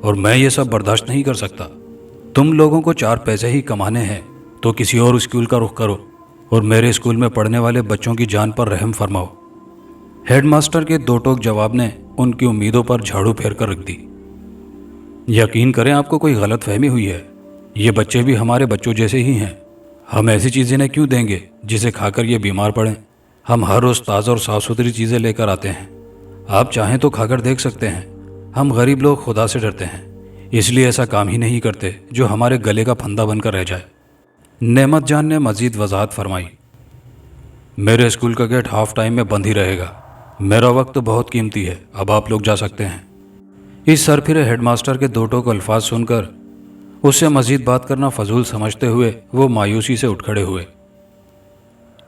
اور میں یہ سب برداشت نہیں کر سکتا۔ تم لوگوں کو 4 پیسے ہی کمانے ہیں تو کسی اور اسکول کا رخ کرو اور میرے اسکول میں پڑھنے والے بچوں کی جان پر رحم فرماؤ۔ ہیڈ ماسٹر کے 2 ٹوک جواب نے ان کی امیدوں پر جھاڑو پھیر کر رکھ دی۔ یقین کریں آپ کو کوئی غلط فہمی ہوئی ہے، یہ بچے بھی ہمارے بچوں جیسے ہی ہیں۔ ہم ایسی چیزیں انہیں کیوں دیں گے جسے کھا کر یہ بیمار پڑیں؟ ہم ہر روز تازہ اور صاف ستھری چیزیں لے کر آتے ہیں، آپ چاہیں تو کھا کر دیکھ سکتے ہیں۔ ہم غریب لوگ خدا سے ڈرتے ہیں، اس لیے ایسا کام ہی نہیں کرتے جو ہمارے گلے کا پھندا بن کر رہ جائے۔ نعمت جان نے مزید وضاحت فرمائی۔ میرے اسکول کا گیٹ ہاف ٹائم میں بند ہی رہے گا، میرا وقت بہت قیمتی ہے، اب آپ لوگ جا سکتے ہیں۔ اس سرپھرے ہیڈ ماسٹر کے 2 ٹوک الفاظ سن کر اس سے مزید بات کرنا فضول سمجھتے ہوئے وہ مایوسی سے اٹھ کھڑے ہوئے۔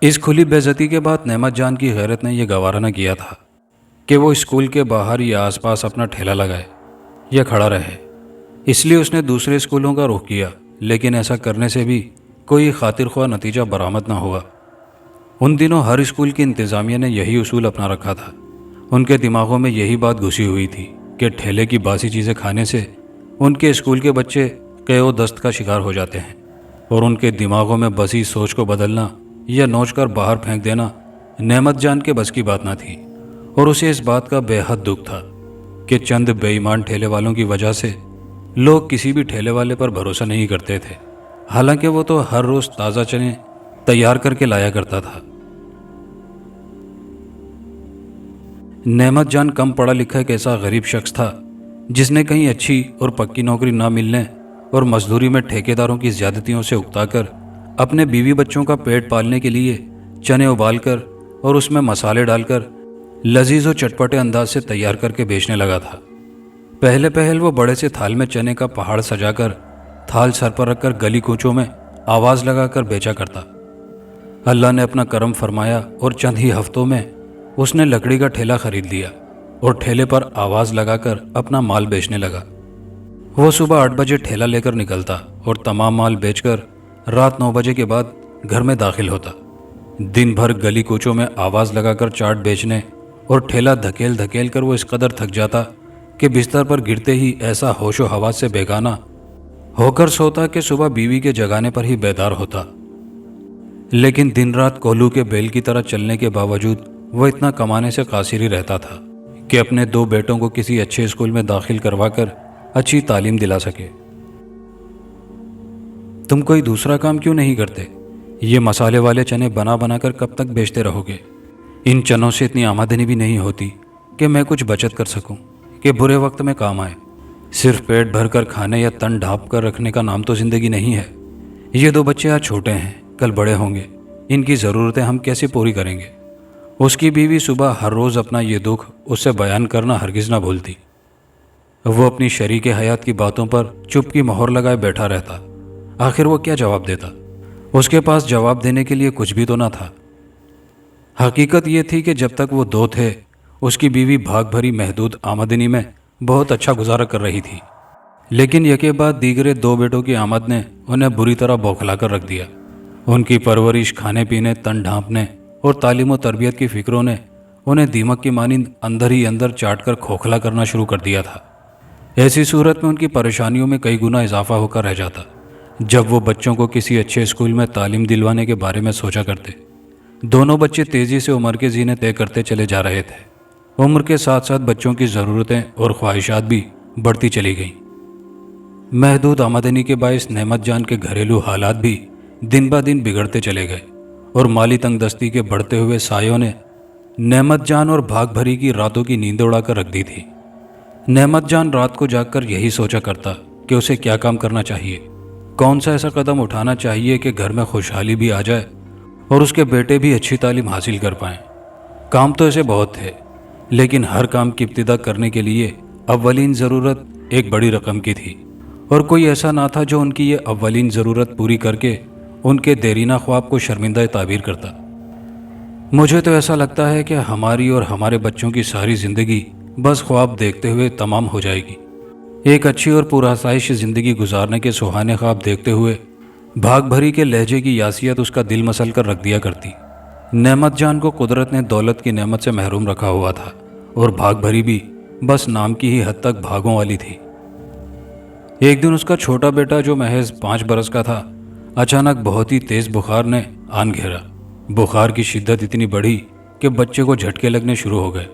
اس کھلی بے عزتی کے بعد نعمت جان کی غیرت نے یہ گوارا نہ کیا تھا کہ وہ اسکول کے باہر یا آس پاس اپنا ٹھیلا لگائے یا کھڑا رہے، اس لیے اس نے دوسرے اسکولوں کا رخ کیا، لیکن ایسا کرنے سے بھی کوئی خاطر خواہ نتیجہ برآمد نہ ہوا۔ ان دنوں ہر اسکول کی انتظامیہ نے یہی اصول اپنا رکھا تھا، ان کے دماغوں میں یہی بات گھسی ہوئی تھی کہ ٹھیلے کی باسی چیزیں کھانے سے ان کے اسکول کے بچے قے دست کا شکار ہو جاتے ہیں، اور ان کے دماغوں میں بسی سوچ کو بدلنا یا نوچ کر باہر پھینک دینا نعمت جان کے بس کی بات نہ تھی، اور اسے اس بات کا بے حد دکھ تھا کہ چند بے ایمان ٹھیلے والوں کی وجہ سے لوگ کسی بھی ٹھیلے والے پر بھروسہ نہیں کرتے تھے، حالانکہ وہ تو ہر روز تازہ چنے تیار کر کے لایا کرتا تھا۔ نعمت جان کم پڑھا لکھا ایک ایسا غریب شخص تھا جس نے کہیں اچھی اور پکی نوکری نہ ملنے اور مزدوری میں ٹھیکیداروں کی زیادتیوں سے اکتا کر اپنے بیوی بچوں کا پیٹ پالنے کے لیے چنے ابال کر اور اس میں مسالے ڈال کر لذیذ و چٹپٹے انداز سے تیار کر کے بیچنے لگا تھا۔ پہل وہ بڑے سے تھال میں چنے کا پہاڑ سجا کر تھال سر پر رکھ کر گلی کوچوں میں آواز لگا کر بیچا کرتا۔ اللہ نے اپنا کرم فرمایا اور چند ہی ہفتوں میں اس نے لکڑی کا ٹھیلا خرید لیا اور ٹھیلے پر آواز لگا کر اپنا مال بیچنے لگا۔ وہ صبح 8 بجے ٹھیلا لے کر نکلتا اور تمام مال بیچ کر رات 9 بجے کے بعد گھر میں داخل ہوتا۔ دن بھر گلی کوچوں میں آواز لگا کر چاٹ بیچنے اور ٹھیلا دھکیل دھکیل کر وہ اس قدر تھک جاتا کہ بستر پر گرتے ہی ایسا ہوش و حواس سے بیگانہ ہو کر سوتا کہ صبح بیوی کے جگانے پر ہی بیدار ہوتا۔ لیکن دن رات کولو کے بیل کی طرح چلنے کے باوجود وہ اتنا کمانے سے قاصر ہی رہتا تھا کہ اپنے 2 بیٹوں کو کسی اچھے اسکول میں داخل کروا کر اچھی تعلیم دلا سکے۔ تم کوئی دوسرا کام کیوں نہیں کرتے؟ یہ مسالے والے چنے بنا بنا کر کب تک بیچتے رہو گے؟ ان چنوں سے اتنی آمدنی بھی نہیں ہوتی کہ میں کچھ بچت کر سکوں کہ برے وقت میں کام آئے۔ صرف پیٹ بھر کر کھانے یا تن ڈھانپ کر رکھنے کا نام تو زندگی نہیں ہے۔ یہ 2 بچے آج چھوٹے ہیں، کل بڑے ہوں گے، ان کی ضرورتیں ہم کیسے پوری کریں گے؟ اس کی بیوی صبح ہر روز اپنا یہ دکھ اس سے بیان کرنا ہرگز نہ بھولتی۔ وہ اپنی شریک حیات کی باتوں پر چپ کی مہر لگائے بیٹھا رہتا۔ آخر وہ کیا جواب دیتا؟ اس کے پاس جواب دینے کے لیے کچھ بھی تو نہ تھا۔ حقیقت یہ تھی کہ جب تک وہ 2 تھے اس کی بیوی بھاگ بھری محدود آمدنی میں بہت اچھا گزارا کر رہی تھی، لیکن یکے بعد دیگرے 2 بیٹوں کی آمد نے انہیں بری طرح بوکھلا کر رکھ دیا۔ ان کی پرورش، کھانے پینے، تن ڈھانپنے اور تعلیم و تربیت کی فکروں نے انہیں دیمک کی مانند اندر ہی اندر چاٹ کر کھوکھلا کرنا شروع کر دیا تھا۔ ایسی صورت میں ان کی پریشانیوں میں کئی گنا اضافہ ہو کر رہ جاتا جب وہ بچوں کو کسی اچھے اسکول میں تعلیم دلوانے کے بارے میں سوچا کرتے۔ دونوں بچے تیزی سے عمر کے زینے طے کرتے چلے جا رہے تھے۔ عمر کے ساتھ ساتھ بچوں کی ضرورتیں اور خواہشات بھی بڑھتی چلی گئیں۔ محدود آمدنی کے باعث نعمت جان کے گھریلو حالات بھی دن بہ دن بگڑتے چلے گئے، اور مالی تنگ دستی کے بڑھتے ہوئے سایوں نے نعمت جان اور بھاگ بھری کی راتوں کی نیند اڑا کر رکھ دی تھی۔ نعمت جان رات کو جاگ کر یہی سوچا کرتا کہ اسے کیا کام کرنا چاہیے، کون سا ایسا قدم اٹھانا چاہیے کہ گھر میں خوشحالی بھی آ جائے اور اس کے بیٹے بھی اچھی تعلیم حاصل کر پائیں۔ کام تو ایسے بہت تھے، لیکن ہر کام کی ابتدا کرنے کے لیے اولین ضرورت ایک بڑی رقم کی تھی، اور کوئی ایسا نہ تھا جو ان کی یہ اولین ضرورت پوری کر کے ان کے دیرینہ خواب کو شرمندہ تعبیر کرتا۔ مجھے تو ایسا لگتا ہے کہ ہماری اور ہمارے بچوں کی ساری زندگی بس خواب دیکھتے ہوئے تمام ہو جائے گی۔ ایک اچھی اور پرآسائش زندگی گزارنے کے سہانے خواب دیکھتے ہوئے بھاگ بھری کے لہجے کی یاسیت اس کا دل مسل کر رکھ دیا کرتی۔ نعمت جان کو قدرت نے دولت کی نعمت سے محروم رکھا ہوا تھا، اور بھاگ بھری بھی بس نام کی ہی حد تک بھاگوں والی تھی۔ ایک دن اس کا چھوٹا بیٹا جو محض 5 برس کا تھا، اچانک بہت ہی تیز بخار نے آن گھیرا۔ بخار کی شدت اتنی بڑھی کہ بچے کو جھٹکے لگنے شروع ہو گئے۔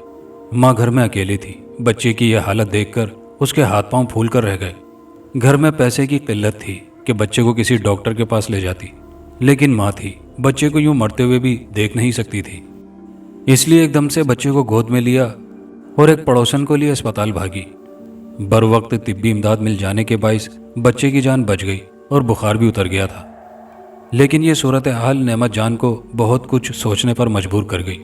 ماں گھر میں اکیلی تھی۔ بچے کی یہ حالت دیکھ کر اس کے ہاتھ پاؤں پھول کر رہ گئے۔ گھر میں پیسے کی قلت تھی کہ بچے کو کسی ڈاکٹر کے پاس لے جاتی، لیکن ماں تھی، بچے کو یوں مرتے ہوئے بھی دیکھ نہیں سکتی تھی۔ اس لیے ایک دم سے بچے کو گود میں لیا اور ایک پڑوسن کو لیے اسپتال بھاگی۔ بر وقت طبی امداد مل جانے کے باعث بچے کی جان بچ گئی اور بخار بھی اتر گیا تھا۔ لیکن یہ صورتحال نعمت جان کو بہت کچھ سوچنے پر مجبور کر گئی۔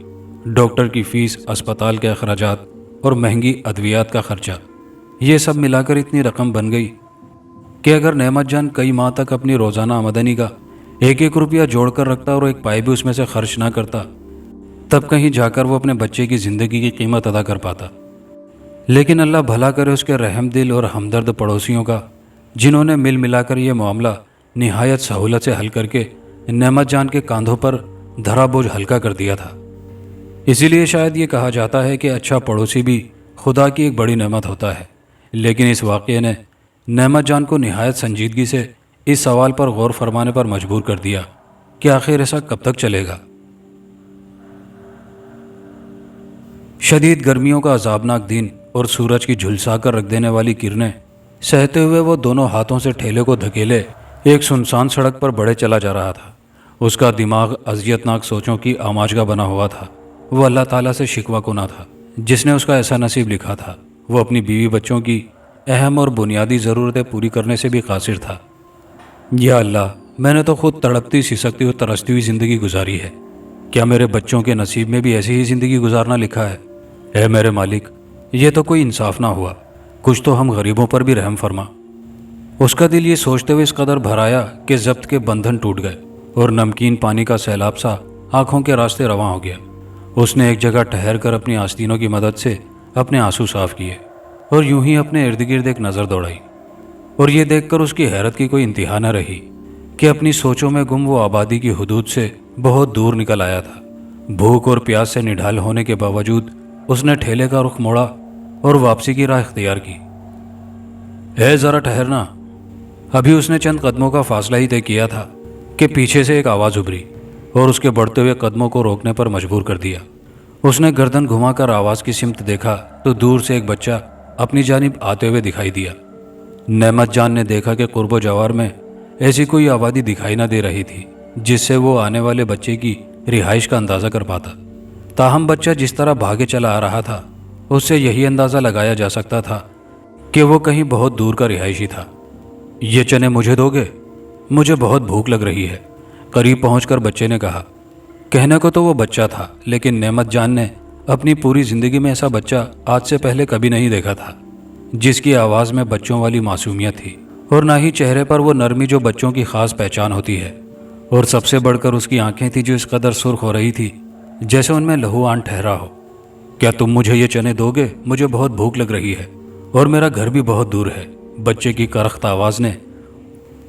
ڈاکٹر کی فیس، اسپتال کے اخراجات اور مہنگی ادویات کا خرچہ، یہ سب ملا کر اتنی رقم بن گئی کہ اگر نعمت جان کئی ماہ تک اپنی روزانہ آمدنی کا 1-1 روپیہ جوڑ کر رکھتا اور ایک پائی بھی اس میں سے خرچ نہ کرتا، تب کہیں جا کر وہ اپنے بچے کی زندگی کی قیمت ادا کر پاتا۔ لیکن اللہ بھلا کرے اس کے رحم دل اور ہمدرد پڑوسیوں کا، جنہوں نے مل ملا کر یہ معاملہ نہایت سہولت سے حل کر کے نعمت جان کے کاندھوں پر دھرا بوجھ ہلکا کر دیا تھا۔ اسی لیے شاید یہ کہا جاتا ہے کہ اچھا پڑوسی بھی خدا کی ایک بڑی نعمت ہوتا ہے۔ لیکن اس واقعے نے نعمت جان کو نہایت سنجیدگی سے اس سوال پر غور فرمانے پر مجبور کر دیا کہ آخر ایسا کب تک چلے گا۔ شدید گرمیوں کا عذابناک دن اور سورج کی جھلسا کر رکھ دینے والی کرنیں سہتے ہوئے وہ دونوں ہاتھوں سے ٹھیلے کو دھکیلے ایک سنسان سڑک پر بڑھے چلا جا رہا تھا۔ اس کا دماغ اذیتناک سوچوں کی آماج بنا ہوا تھا۔ وہ اللہ تعالیٰ سے شکوہ کنا تھا جس نے اس کا ایسا نصیب لکھا تھا۔ وہ اپنی بیوی بچوں کی اہم اور بنیادی ضرورتیں پوری کرنے سے بھی قاصر تھا۔ یا اللہ، میں نے تو خود تڑپتی، سسکتی اور ترستی ہوئی زندگی گزاری ہے، کیا میرے بچوں کے نصیب میں بھی ایسی ہی زندگی گزارنا لکھا ہے؟ اے میرے مالک، یہ تو کوئی انصاف نہ ہوا، کچھ تو ہم غریبوں پر بھی رحم فرما۔ اس کا دل یہ سوچتے ہوئے اس قدر بھرایا کہ ضبط کے بندھن ٹوٹ گئے اور نمکین پانی کا سیلاب سا آنکھوں کے راستے رواں ہو گیا۔ اس نے ایک جگہ ٹھہر کر اپنی آستینوں کی مدد سے اپنے آنسو صاف کیے اور یوں ہی اپنے ارد گرد ایک نظر دوڑائی، اور یہ دیکھ کر اس کی حیرت کی کوئی انتہا نہ رہی کہ اپنی سوچوں میں گم وہ آبادی کی حدود سے بہت دور نکل آیا تھا۔ بھوک اور پیاس سے نڈھال ہونے کے باوجود اس نے ٹھیلے کا رخ موڑا اور واپسی کی راہ اختیار کی۔ اے ذرا ٹھہرنا۔ ابھی اس نے چند قدموں کا فاصلہ ہی طے کیا تھا کہ پیچھے سے ایک آواز ابھری اور اس کے بڑھتے ہوئے قدموں کو روکنے پر مجبور کر دیا۔ اس نے گردن گھما کر آواز کی سمت دیکھا تو دور سے ایک بچہ اپنی جانب آتے ہوئے دکھائی دیا۔ نعمت جان نے دیکھا کہ قرب و جوار میں ایسی کوئی آبادی دکھائی نہ دے رہی تھی جس سے وہ آنے والے بچے کی رہائش کا اندازہ کر پاتا۔ تاہم بچہ جس طرح بھاگے چلا آ رہا تھا، اس سے یہی اندازہ لگایا جا سکتا تھا کہ وہ کہیں بہت دور کا رہائشی تھا۔ یہ چنے مجھے دو گے؟ مجھے بہت بھوک لگ رہی ہے، قریب پہنچ کر بچے نے کہا۔ کہنے کو تو وہ بچہ تھا، لیکن نعمت جان نے اپنی پوری زندگی میں ایسا بچہ آج سے پہلے کبھی نہیں دیکھا تھا جس کی آواز میں بچوں والی معصومیت تھی، اور نہ ہی چہرے پر وہ نرمی جو بچوں کی خاص پہچان ہوتی ہے، اور سب سے بڑھ کر اس کی آنکھیں تھیں جو اس قدر سرخ ہو رہی تھی جیسے ان میں لہو آن ٹھہرا ہو۔ کیا تم مجھے یہ چنے دو گے؟ مجھے بہت بھوک لگ رہی ہے اور میرا گھر بھی بہت دور ہے۔ بچے کی کرخت آواز نے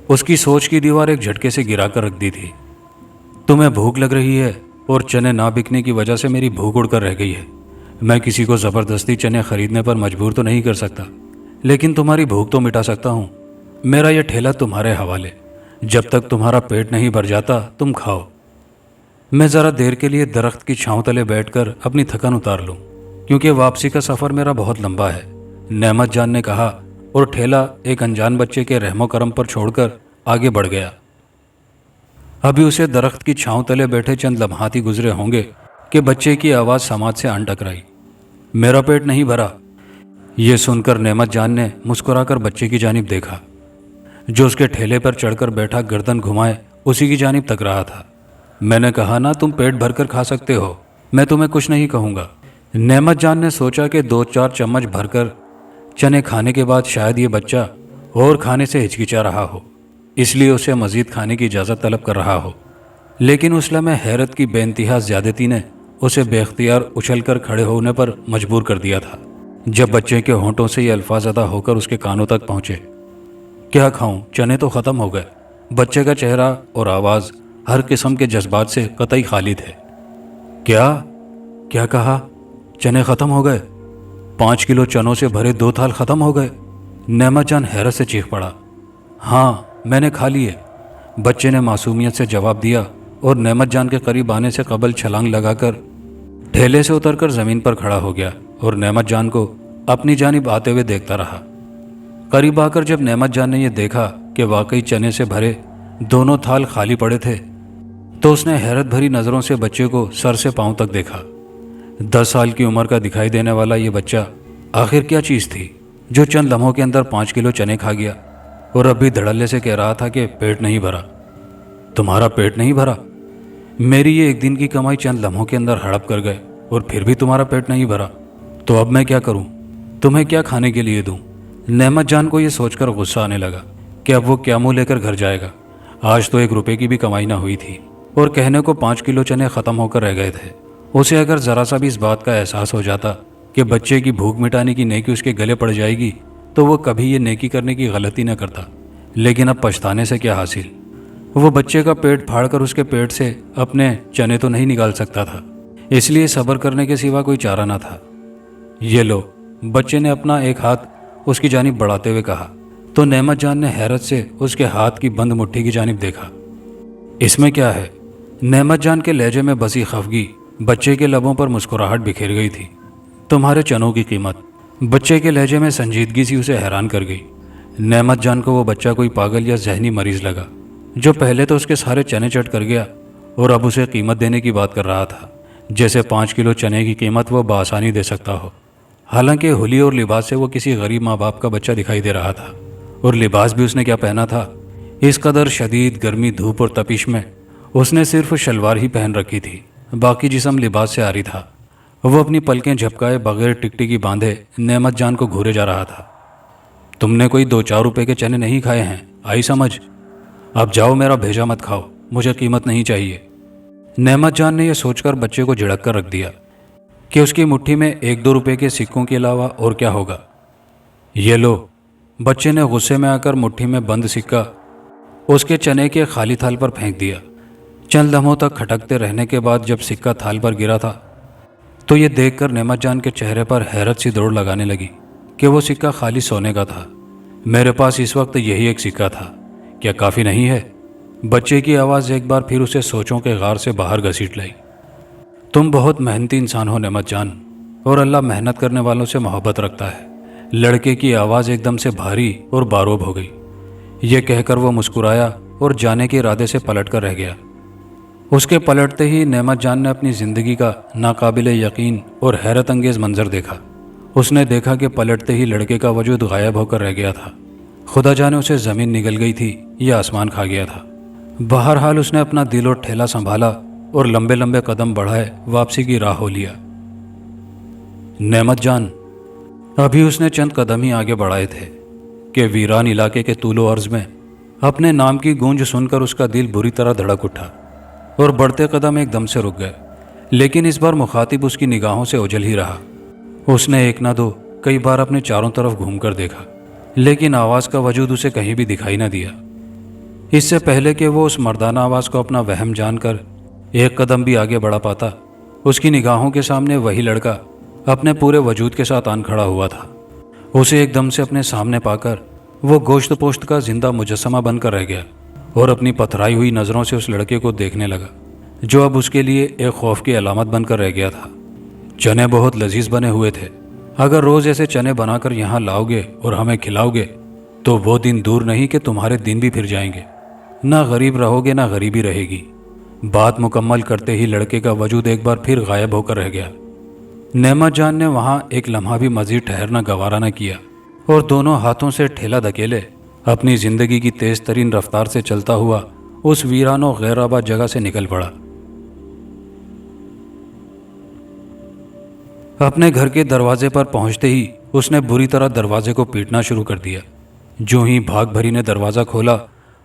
اس کی سوچ کی دیوار ایک جھٹکے سے گرا کر رکھ دی تھی۔ تمہیں بھوک لگ رہی ہے اور چنے نہ بکنے کی وجہ سے میری بھوک اڑ کر رہ گئی ہے۔ میں کسی کو زبردستی چنے خریدنے پر مجبور تو نہیں کر سکتا، لیکن تمہاری بھوک تو مٹا سکتا ہوں۔ میرا یہ ٹھیلا تمہارے حوالے، جب تک تمہارا پیٹ نہیں بھر جاتا تم کھاؤ۔ میں ذرا دیر کے لیے درخت کی چھاؤں تلے بیٹھ کر اپنی تھکن اتار لوں، کیونکہ واپسی کا سفر میرا بہت لمبا ہے، نعمت جان نے کہا، اور ٹھیلا ایک انجان بچے کے رحم و کرم پر چھوڑ کر آگے بڑھ گیا۔ ابھی اسے درخت کی چھاؤں تلے بیٹھے چند لمحات ہی گزرے ہوں گے کہ بچے کی آواز سماعت سے آن ٹکرائی۔ میرا پیٹ نہیں بھرا۔ یہ سن کر نعمت جان نے مسکرا کر بچے کی جانب دیکھا جو اس کے ٹھیلے پر چڑھ کر بیٹھا گردن گھمائے اسی کی جانب تک رہا تھا۔ میں نے کہا نا تم پیٹ بھر کر کھا سکتے ہو، میں تمہیں کچھ نہیں کہوں گا۔ نعمت جان نے سوچا کہ 2-4 چمچ بھر کر چنے کھانے کے بعد شاید یہ بچہ اور کھانے سے ہچکچا رہا ہو، اس لیے اسے مزید کھانے کی اجازت طلب کر رہا ہو، لیکن اس لمحے حیرت کی بے انتہا زیادتی نے اسے بے اختیار اچھل کر کھڑے ہونے پر مجبور کر دیا تھا۔ جب بچے کے ہونٹوں سے یہ الفاظ ادا ہو کر اس کے کانوں تک پہنچے، کیا کھاؤں؟ چنے تو ختم ہو گئے۔ بچے کا چہرہ اور آواز ہر قسم کے جذبات سے قطعی خالی تھے۔ کیا کہا؟ چنے ختم ہو گئے؟ 5 کلو چنوں سے بھرے 2 تھال ختم ہو گئے؟ نعمت جان حیرت سے چیخ پڑا۔ ہاں میں نے کھا لی ہے، بچے نے معصومیت سے جواب دیا اور نعمت جان کے قریب آنے سے قبل چھلانگ لگا کر ٹھیلے سے اتر کر زمین پر کھڑا ہو گیا اور نعمت جان کو اپنی جانب آتے ہوئے دیکھتا رہا۔ قریب آ کر جب نعمت جان نے یہ دیکھا کہ واقعی چنے سے بھرے دونوں تھال خالی پڑے تھے تو اس نے حیرت بھری نظروں سے بچے کو سر سے پاؤں تک دیکھا۔ 10 سال کی عمر کا دکھائی دینے والا یہ بچہ آخر کیا چیز تھی جو چند لمحوں کے اندر 5 کلو چنے کھا گیا اور اب بھی دھڑلے سے کہہ رہا تھا کہ پیٹ نہیں بھرا۔ تمہارا پیٹ نہیں بھرا؟ میری یہ ایک دن کی کمائی چند لمحوں کے اندر ہڑپ کر گئے اور پھر بھی تمہارا پیٹ نہیں بھرا؟ تو اب میں کیا کروں؟ تمہیں کیا کھانے کے لیے دوں؟ نعمت جان کو یہ سوچ کر غصہ آنے لگا کہ اب وہ کیا منہ لے کر گھر جائے گا۔ آج تو 1 روپے کی بھی کمائی نہ ہوئی تھی اور کہنے کو 5 کلو چنے ختم ہو کر رہ گئے تھے۔ اسے اگر ذرا سا بھی اس بات کا احساس ہو جاتا کہ بچے کی بھوک مٹانے کی نیکی اس کے گلے پڑ جائے گی تو وہ کبھی یہ نیکی کرنے کی غلطی نہ کرتا، لیکن اب پچھتانے سے کیا حاصل؟ وہ بچے کا پیٹ پھاڑ کر اس کے پیٹ سے اپنے چنے تو نہیں نکال سکتا تھا، اس لیے صبر کرنے کے سوا کوئی چارہ نہ تھا۔ یہ لو، بچے نے اپنا ایک ہاتھ اس کی جانب بڑھاتے ہوئے کہا تو نعمت جان نے حیرت سے اس کے ہاتھ کی بند مٹھی کی جانب دیکھا۔ اس میں کیا ہے؟ نعمت جان کے لہجے میں بسی خفگی بچے کے لبوں پر مسکراہٹ بکھیر گئی تھی۔ تمہارے چنوں کی قیمت؟ بچے کے لہجے میں سنجیدگی سی اسے حیران کر گئی۔ نعمت جان کو وہ بچہ کوئی پاگل یا ذہنی مریض لگا جو پہلے تو اس کے سارے چنے چٹ کر گیا اور اب اسے قیمت دینے کی بات کر رہا تھا، جیسے 5 کلو چنے کی قیمت وہ بآسانی دے سکتا ہو۔ حالانکہ حلی اور لباس سے وہ کسی غریب ماں باپ کا بچہ دکھائی دے رہا تھا، اور لباس بھی اس نے کیا پہنا تھا؟ اس قدر شدید گرمی، دھوپ اور تپش میں اس نے صرف شلوار ہی پہن رکھی تھی، باقی جسم لباس سے عاری تھا۔ وہ اپنی پلکیں جھپکائے بغیر ٹکٹکی باندھے نعمت جان کو گھورے جا رہا تھا۔ تم نے کوئی 2-4 روپے کے چنے نہیں کھائے ہیں، آئی سمجھ؟ اب جاؤ، میرا بھیجا مت کھاؤ، مجھے قیمت نہیں چاہیے۔ نعمت جان نے یہ سوچ کر بچے کو جھڑک کر رکھ دیا کہ اس کی مٹھی میں 1-2 روپے کے سکوں کے علاوہ اور کیا ہوگا۔ یہ لو، بچے نے غصے میں آ کر مٹھی میں بند سکہ اس کے چنے کے خالی تھال پر پھینک دیا۔ چند لمحوں تک کھٹکتے رہنے کے بعد جب سکہ تھال پر گرا تھا تو یہ دیکھ کر نعمت جان کے چہرے پر حیرت سی دوڑ لگانے لگی کہ وہ سکہ خالی سونے کا تھا۔ میرے پاس اس وقت یہی ایک سکہ تھا، کیا کافی نہیں ہے؟ بچے کی آواز ایک بار پھر اسے سوچوں کے غار سے باہر گھسیٹ لائی۔ تم بہت محنتی انسان ہو نعمت جان، اور اللہ محنت کرنے والوں سے محبت رکھتا ہے۔ لڑکے کی آواز ایک دم سے بھاری اور باروب ہو گئی۔ یہ کہہ کر وہ مسکرایا اور جانے کے ارادے سے پلٹ کر رہ گیا۔ اس کے پلٹتے ہی نعمت جان نے اپنی زندگی کا ناقابل یقین اور حیرت انگیز منظر دیکھا۔ اس نے دیکھا کہ پلٹتے ہی لڑکے کا وجود غائب ہو کر رہ گیا تھا۔ خدا جانے اسے زمین نگل گئی تھی یا آسمان کھا گیا تھا۔ بہرحال اس نے اپنا دل اور ٹھیلا سنبھالا اور لمبے لمبے قدم بڑھائے واپسی کی راہ ہو لیا۔ نعمت جان، ابھی اس نے چند قدم ہی آگے بڑھائے تھے کہ ویران علاقے کے طول و عرض میں اپنے نام کی گونج سن کر اس کا دل بری طرح دھڑک اٹھا اور بڑھتے قدم ایک دم سے رک گئے، لیکن اس بار مخاطب اس کی نگاہوں سے اوجھل ہی رہا۔ اس نے 1 نہ 2 کئی بار اپنے چاروں طرف گھوم کر دیکھا، لیکن آواز کا وجود اسے کہیں بھی دکھائی نہ دیا۔ اس سے پہلے کہ وہ اس مردانہ آواز کو اپنا وہم جان کر 1 قدم بھی آگے بڑھا پاتا، اس کی نگاہوں کے سامنے وہی لڑکا اپنے پورے وجود کے ساتھ آن کھڑا ہوا تھا۔ اسے ایک دم سے اپنے سامنے پا کر وہ گوشت پوشت کا زندہ مجسمہ بن کر رہ گیا اور اپنی پتھرائی ہوئی نظروں سے اس لڑکے کو دیکھنے لگا جو اب اس کے لیے ایک خوف کی علامت بن کر رہ گیا تھا۔ چنے بہت لذیذ بنے ہوئے تھے، اگر روز ایسے چنے بنا کر یہاں لاؤ گے اور ہمیں کھلاؤ گے تو وہ دن دور نہیں کہ تمہارے دن بھی پھر جائیں گے، نہ غریب رہو گے نہ غریبی رہے گی۔ بات مکمل کرتے ہی لڑکے کا وجود ایک بار پھر غائب ہو کر رہ گیا۔ نعمت جان نے وہاں ایک لمحہ بھی مزید ٹھہرنا گوارا نہ کیا اور دونوں ہاتھوں سے ٹھیلا دھکیلے اپنی زندگی کی تیز ترین رفتار سے چلتا ہوا اس ویران و غیر آباد جگہ سے نکل پڑا۔ اپنے گھر کے دروازے پر پہنچتے ہی اس نے بری طرح دروازے کو پیٹنا شروع کر دیا۔ جو ہی بھاگ بھری نے دروازہ کھولا،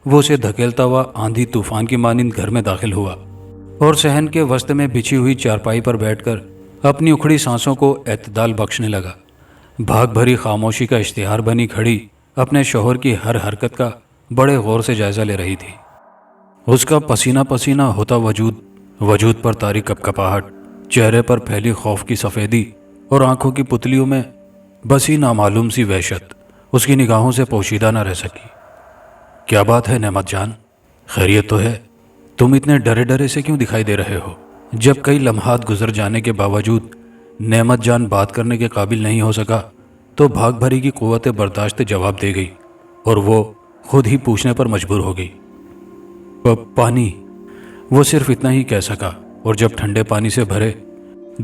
وہ اسے دھکیلتا ہوا آندھی طوفان کی مانند گھر میں داخل ہوا اور صحن کے وسط میں بچھی ہوئی چارپائی پر بیٹھ کر اپنی اکھڑی سانسوں کو اعتدال بخشنے لگا۔ بھاگ بھری خاموشی کا اشتہار بنی کھڑی اپنے شوہر کی ہر حرکت کا بڑے غور سے جائزہ لے رہی تھی۔ اس کا پسینہ پسینہ ہوتا وجود پر طاری کپکپاہٹ، چہرے پر پھیلی خوف کی سفیدی اور آنکھوں کی پتلیوں میں بسی نامعلوم سی وحشت اس کی نگاہوں سے پوشیدہ نہ رہ سکی۔ کیا بات ہے نعمت جان، خیریت تو ہے؟ تم اتنے ڈرے ڈرے سے کیوں دکھائی دے رہے ہو؟ جب کئی لمحات گزر جانے کے باوجود نعمت جان بات کرنے کے قابل نہیں ہو سکا تو بھاگ بھری کی قوت برداشت جواب دے گئی اور وہ خود ہی پوچھنے پر مجبور ہو گئی۔ پانی؟ وہ صرف اتنا ہی کہہ سکا، اور جب ٹھنڈے پانی سے بھرے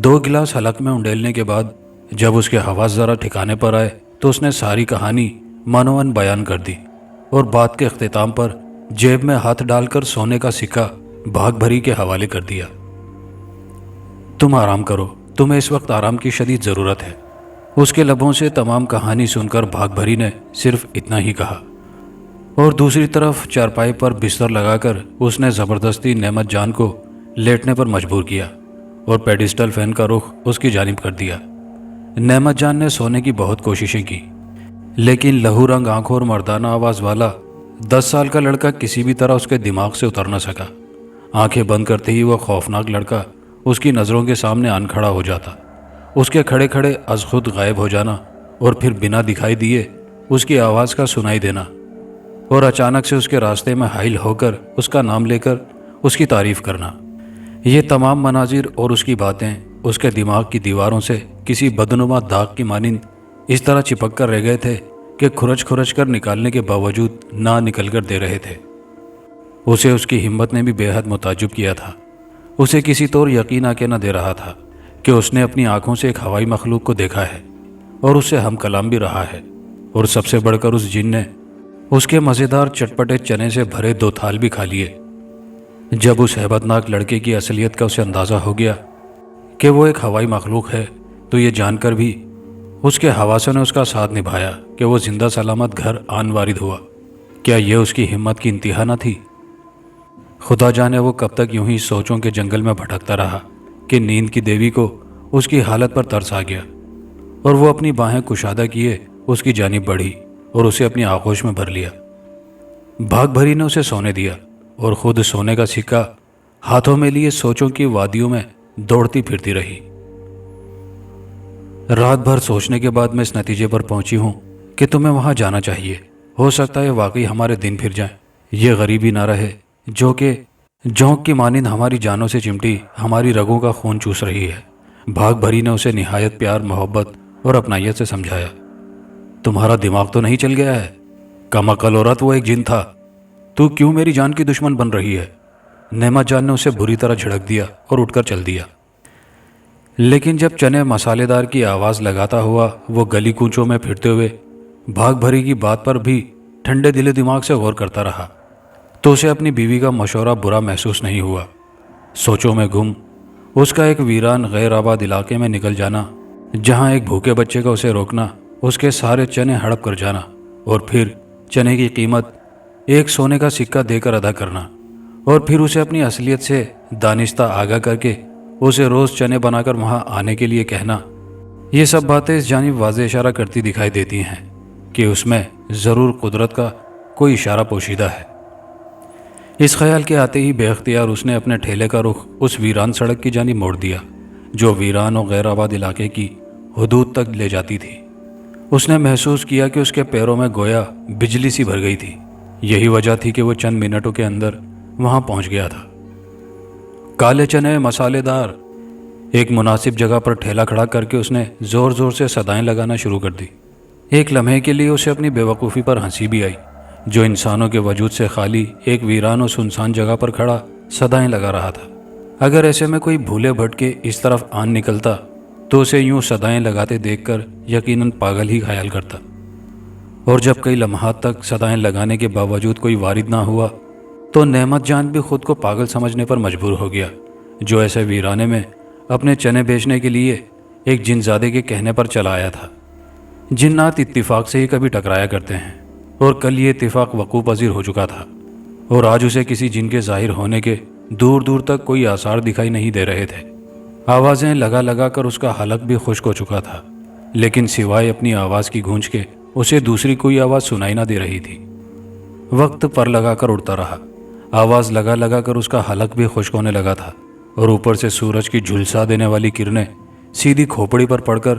2 گلاس حلق میں انڈیلنے کے بعد جب اس کے حواس ذرا ٹھکانے پر آئے تو اس نے ساری کہانی منوان بیان کر دی، اور بات کے اختتام پر جیب میں ہاتھ ڈال کر سونے کا سکہ بھاگ بھری کے حوالے کر دیا۔ تم آرام کرو، تمہیں اس وقت آرام کی شدید ضرورت ہے۔ اس کے لبوں سے تمام کہانی سن کر بھاگ بھری نے صرف اتنا ہی کہا، اور دوسری طرف چارپائی پر بستر لگا کر اس نے زبردستی نعمت جان کو لیٹنے پر مجبور کیا اور پیڈسٹل فین کا رخ اس کی جانب کر دیا۔ نعمت جان نے سونے کی بہت کوششیں کی، لیکن لہو رنگ آنکھوں اور مردانہ آواز والا 10 سال کا لڑکا کسی بھی طرح اس کے دماغ سے اتر نہ سکا۔ آنکھیں بند کرتے ہی وہ خوفناک لڑکا اس کی نظروں کے سامنے آن کھڑا ہو جاتا، اس کے کھڑے کھڑے از خود غائب ہو جانا، اور پھر بنا دکھائی دیے اس کی آواز کا سنائی دینا، اور اچانک سے اس کے راستے میں حائل ہو کر اس کا نام لے کر اس کی تعریف کرنا۔ یہ تمام مناظر اور اس کی باتیں اس کے دماغ کی دیواروں سے کسی بدنما داغ کی مانند اس طرح چپک کر رہ گئے تھے کہ کھرچ کھرچ کر نکالنے کے باوجود نہ نکل کر دے رہے تھے۔ اسے اس کی ہمت نے بھی بے حد متعجب کیا تھا۔ اسے کسی طور یقین آ کے نہ دے رہا تھا کہ اس نے اپنی آنکھوں سے ایک ہوائی مخلوق کو دیکھا ہے اور اس سے ہم کلام بھی رہا ہے، اور سب سے بڑھ کر اس جن نے اس کے مزیدار چٹپٹے چنے سے بھرے 2 تھال بھی کھا لیے۔ جب اس ہیبت ناک لڑکے کی اصلیت کا اسے اندازہ ہو گیا کہ وہ ایک ہوائی مخلوق ہے تو یہ جان کر بھی اس کے حواسوں نے اس کا ساتھ نبھایا کہ وہ زندہ سلامت گھر آن وارد ہوا۔ کیا یہ اس کی ہمت کی انتہا نہ تھی؟ خدا جانے وہ کب تک یوں ہی سوچوں کے جنگل میں بھٹکتا رہا کہ نیند کی دیوی کو اس کی حالت پر ترس آ گیا، اور وہ اپنی باہیں کشادہ کیے اس کی جانب بڑھی اور اسے اپنی آغوش میں بھر لیا۔ بھاگ بھری نے اسے سونے دیا اور خود سونے کا سکہ ہاتھوں میں لیے سوچوں کی وادیوں میں دوڑتی پھرتی رہی۔ رات بھر سوچنے کے بعد میں اس نتیجے پر پہنچی ہوں کہ تمہیں وہاں جانا چاہیے۔ ہو سکتا ہے واقعی ہمارے دن پھر جائیں، یہ غریبی نہ رہے جو کہ جونک کی مانند ہماری جانوں سے چمٹی ہماری رگوں کا خون چوس رہی ہے۔ بھاگ بھری نے اسے نہایت پیار، محبت اور اپنائیت سے سمجھایا۔ تمہارا دماغ تو نہیں چل گیا ہے؟ کم عقل عورت، وہ ایک جن تھا، تو کیوں میری جان کی دشمن بن رہی ہے؟ نعمت جان نے اسے بری طرح جھڑک دیا اور اٹھ کر چل دیا۔ لیکن جب چنے مسالے دار کی آواز لگاتا ہوا وہ گلی کوچوں میں پھرتے ہوئے بھاگ بھری کی بات پر بھی ٹھنڈے دل دماغ سے غور کرتا رہا تو اسے اپنی بیوی کا مشورہ برا محسوس نہیں ہوا۔ سوچوں میں گم اس کا ایک ویران غیر آباد علاقے میں نکل جانا، جہاں ایک بھوکے بچے کا اسے روکنا، اس کے سارے چنے ہڑپ کر جانا اور پھر چنے کی قیمت ایک سونے کا سکہ دے کر ادا کرنا، اور پھر اسے اپنی اصلیت سے دانستہ آگاہ کر کے اسے روز چنے بنا کر وہاں آنے کے لیے کہنا، یہ سب باتیں اس جانب واضح اشارہ کرتی دکھائی دیتی ہیں کہ اس میں ضرور قدرت کا کوئی اشارہ پوشیدہ ہے۔ اس خیال کے آتے ہی بے اختیار اس نے اپنے ٹھیلے کا رخ اس ویران سڑک کی جانب موڑ دیا جو ویران اور غیر آباد علاقے کی حدود تک لے جاتی تھی۔ اس نے محسوس کیا کہ اس کے پیروں میں گویا بجلی سی بھر گئی تھی۔ یہی وجہ تھی کہ وہ چند منٹوں کے اندر وہاں پہنچ گیا تھا۔ کالے چنے مسالے دار، ایک مناسب جگہ پر ٹھیلا کھڑا کر کے اس نے زور زور سے صدائیں لگانا شروع کر دی۔ ایک لمحے کے لیے اسے اپنی بے وقوفی پر ہنسی بھی آئی، جو انسانوں کے وجود سے خالی ایک ویران اور سنسان جگہ پر کھڑا صدائیں لگا رہا تھا۔ اگر ایسے میں کوئی بھولے بھٹ کے اس طرف آن نکلتا تو اسے یوں صدائیں لگاتے دیکھ کر یقیناً پاگل ہی خیال کرتا، اور جب کئی لمحات تک صدائیں لگانے کے باوجود کوئی وارد نہ ہوا تو نعمت جان بھی خود کو پاگل سمجھنے پر مجبور ہو گیا، جو ایسے ویرانے میں اپنے چنے بیچنے کے لیے ایک جنزادے کے کہنے پر چلا آیا تھا۔ جنات اتفاق سے ہی کبھی ٹکرایا کرتے ہیں، اور کل یہ اتفاق وقوع پذیر ہو چکا تھا، اور آج اسے کسی جن کے ظاہر ہونے کے دور دور تک کوئی آثار دکھائی نہیں دے رہے تھے۔ آوازیں لگا لگا کر اس کا حلق بھی خشک ہو چکا تھا، لیکن سوائے اپنی آواز کی گونج کے اسے دوسری کوئی آواز سنائی نہ دے رہی تھی۔ وقت پر لگا کر اڑتا رہا، آواز لگا لگا کر اس کا حلق بھی خشک ہونے لگا تھا، اور اوپر سے سورج کی جھلسا دینے والی کرنیں سیدھی کھوپڑی پر پڑ کر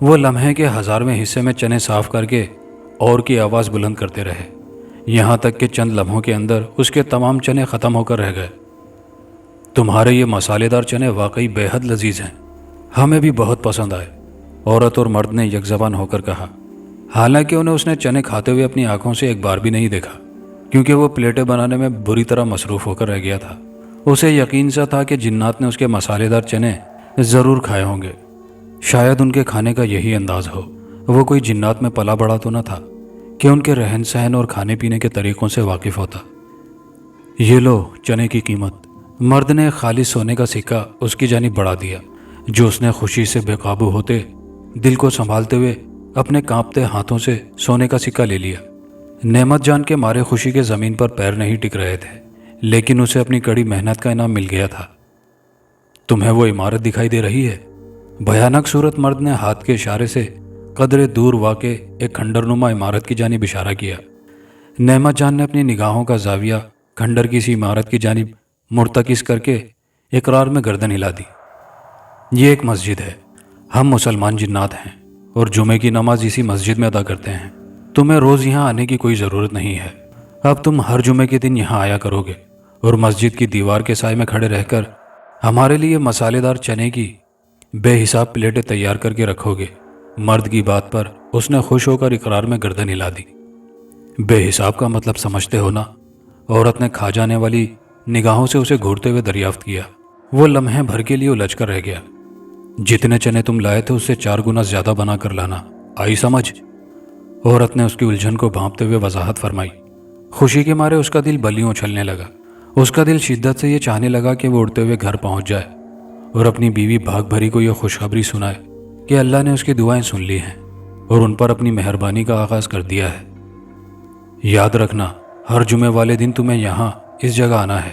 وہ لمحے کے 1000ویں حصے میں چنے صاف کر کے اور کی آواز بلند کرتے رہے، یہاں تک کہ چند لمحوں کے اندر اس کے تمام چنے ختم ہو کر رہ گئے۔ تمہارے یہ مسالے دار چنے واقعی بے حد لذیذ ہیں، ہمیں بھی بہت پسند آئے، عورت اور مرد نے یک زبان ہو کر کہا، حالانکہ انہیں اس نے چنے کھاتے ہوئے اپنی آنکھوں سے ایک بار بھی نہیں دیکھا، کیونکہ وہ پلیٹیں بنانے میں بری طرح مصروف ہو کر رہ گیا تھا۔ اسے یقین سا تھا کہ جنات نے اس کے مسالے دار چنے ضرور کھائے ہوں گے، شاید ان کے کھانے کا یہی انداز ہو۔ وہ کوئی جنات میں پلا بڑا تو نہ تھا کہ ان کے رہن سہن اور کھانے پینے کے طریقوں سے واقف ہوتا۔ یہ لو چنے کی قیمت۔ مرد نے خالص سونے کا سکہ اس کی جانب بڑھا دیا، جو اس نے خوشی سے بے قابو ہوتے دل کو سنبھالتے ہوئے اپنے کانپتے ہاتھوں سے سونے کا سکہ لے لیا۔ نعمت جان کے مارے خوشی کے زمین پر پیر نہیں ٹک رہے تھے، لیکن اسے اپنی کڑی محنت کا انعام مل گیا تھا۔ تمہیں وہ عمارت دکھائی دے رہی ہے؟ بھیانک صورت مرد نے ہاتھ کے اشارے سے قدرے دور واقع ایک کھنڈرنما عمارت کی جانب اشارہ کیا۔ نعمت جان نے اپنی نگاہوں کا زاویہ کھنڈر کی سی عمارت کی جانب مرتکز کر کے اقرار میں گردن ہلا دی۔ یہ ایک مسجد ہے، ہم مسلمان جنات ہیں اور جمعے کی نماز اسی مسجد میں ادا کرتے ہیں۔ تمہیں روز یہاں آنے کی کوئی ضرورت نہیں ہے، اب تم ہر جمعے کے دن یہاں آیا کرو گے اور مسجد کی دیوار کے سائے میں کھڑے رہ کر ہمارے لیے مسالے دار چنے کی بے حساب پلیٹیں تیار کر کے رکھو گے۔ مرد کی بات پر اس نے خوش ہو کر اقرار میں گردن ہلا دی۔ بے حساب کا مطلب سمجھتے ہو نا؟ عورت نے کھا جانے والی نگاہوں سے اسے گھورتے ہوئے دریافت کیا۔ وہ لمحے بھر کے لیے الجھ کر رہ گیا۔ جتنے چنے تم لائے تھے اس سے 4 گنا زیادہ بنا کر لانا، آئی سمجھ؟ عورت نے اس کی الجھن کو بھانپتے ہوئے وضاحت فرمائی۔ خوشی کے مارے اس کا دل بلیوں اچھلنے لگا۔ اس کا دل شدت سے یہ چاہنے لگا کہ وہ اڑتے ہوئے گھر پہنچ جائے اور اپنی بیوی بھاگ بھری کو یہ خوشخبری سنائے کہ اللہ نے اس کی دعائیں سن لی ہیں اور ان پر اپنی مہربانی کا آغاز کر دیا ہے۔ یاد رکھنا، ہر جمعے والے دن تمہیں یہاں اس جگہ آنا ہے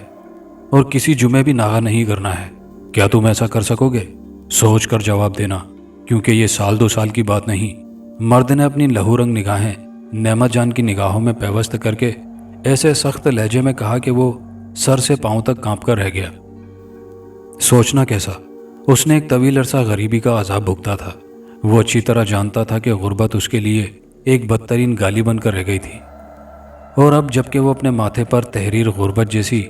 اور کسی جمعے بھی ناغہ نہیں کرنا ہے۔ کیا تم ایسا کر سکو گے؟ سوچ کر جواب دینا، کیونکہ یہ 1-2 سال کی بات نہیں۔ مرد نے اپنی لہو رنگ نگاہیں نعمت جان کی نگاہوں میں پیوست کر کے ایسے سخت لہجے میں کہا کہ وہ سر سے پاؤں تک کانپ کر رہ گیا۔ سوچنا کیسا؟ اس نے ایک طویل عرصہ غریبی کا عذاب بھگتا تھا۔ وہ اچھی طرح جانتا تھا کہ غربت اس کے لیے ایک بدترین گالی بن کر رہ گئی تھی، اور اب جب کہ وہ اپنے ماتھے پر تحریر غربت جیسی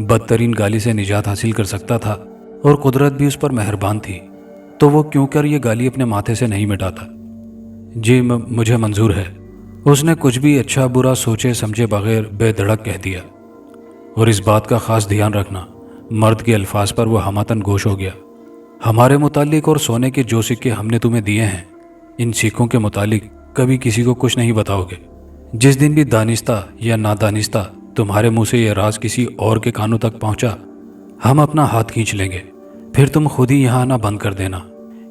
بدترین گالی سے نجات حاصل کر سکتا تھا اور قدرت بھی اس پر مہربان تھی، تو وہ کیوں کر یہ گالی اپنے ماتھے سے نہیں مٹاتا؟ جی مجھے منظور ہے، اس نے کچھ بھی اچھا برا سوچے سمجھے بغیر بے دھڑک کہہ دیا۔ اور اس بات کا خاص دھیان رکھنا، مرد کے الفاظ پر وہ ہماتن گوش ہو گیا۔ ہمارے متعلق اور سونے کے جو سکے ہم نے تمہیں دیے ہیں، ان سکوں کے متعلق کبھی کسی کو کچھ نہیں بتاؤ گے۔ جس دن بھی دانستہ یا نادانستہ تمہارے منہ سے یہ راز کسی اور کے کانوں تک پہنچا، ہم اپنا ہاتھ کھینچ لیں گے، پھر تم خود ہی یہاں آنا بند کر دینا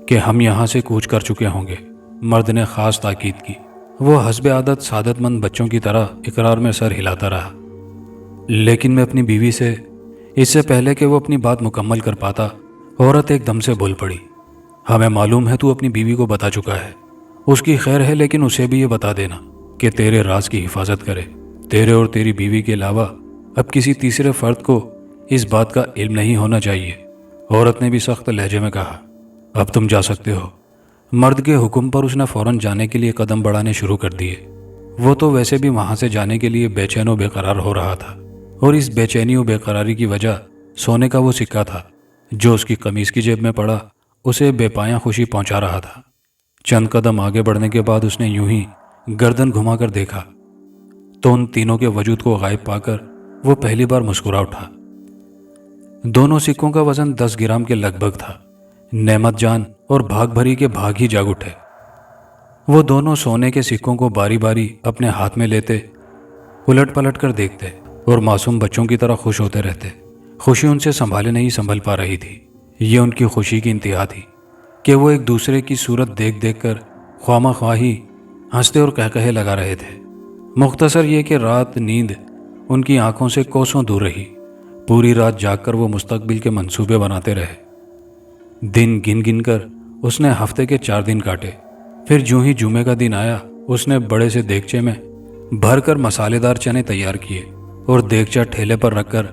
کہ ہم یہاں سے کوچ کر چکے ہوں گے۔ مرد نے خاص تاکید کی۔ وہ حسب عادت سعادت مند بچوں کی طرح اقرار میں سر ہلاتا رہا، لیکن میں اپنی بیوی سے، اس سے پہلے کہ وہ اپنی بات مکمل کر پاتا، عورت ایک دم سے بول پڑی۔ ہمیں معلوم ہے تو اپنی بیوی کو بتا چکا ہے، اس کی خیر ہے، لیکن اسے بھی یہ بتا دینا کہ تیرے راز کی حفاظت کرے۔ تیرے اور تیری بیوی کے علاوہ اب کسی تیسرے فرد کو اس بات کا علم نہیں ہونا چاہیے۔ عورت نے بھی سخت لہجے میں کہا، اب تم جا سکتے ہو۔ مرد کے حکم پر اس نے فوراً جانے کے لیے قدم بڑھانے شروع کر دیے۔ وہ تو ویسے بھی وہاں سے جانے کے لیے بے چین و بے قرار ہو رہا تھا، اور اس بے چینی و بے قراری کی وجہ سونے کا وہ سکہ تھا جو اس کی قمیض کی جیب میں پڑا اسے بے پایاں خوشی پہنچا رہا تھا۔ چند قدم آگے بڑھنے کے بعد اس نے یوں ہی گردن گھما کر دیکھا تو ان تینوں کے وجود کو غائب پا کر وہ پہلی بار مسکرا اٹھا۔ دونوں سکوں کا وزن 10 گرام کے لگ بھگ تھا۔ نعمت جان اور بھاگ بھری کے بھاگ ہی جاگ اٹھے۔ وہ دونوں سونے کے سکوں کو باری باری اپنے ہاتھ میں لیتے، الٹ پلٹ کر دیکھتے اور معصوم بچوں کی طرح خوش ہوتے رہتے۔ خوشی ان سے سنبھالے نہیں سنبھل پا رہی تھی۔ یہ ان کی خوشی کی انتہا تھی کہ وہ ایک دوسرے کی صورت دیکھ دیکھ کر خواہ خواہی ہنستے اور کہے لگا رہے تھے۔ مختصر یہ کہ رات نیند ان کی آنکھوں سے کوسوں دور رہی۔ پوری رات جاگ کر وہ مستقبل کے منصوبے بناتے رہے۔ دن گن گن کر اس نے ہفتے کے 4 دن کاٹے۔ پھر جوں ہی جمعے کا دن آیا، اس نے بڑے سے دیگچے میں بھر کر مسالے دار چنے تیار کیے اور دیگچہ ٹھیلے پر رکھ کر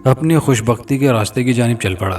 اپنی خوشبختی کے راستے کی جانب چل پڑا۔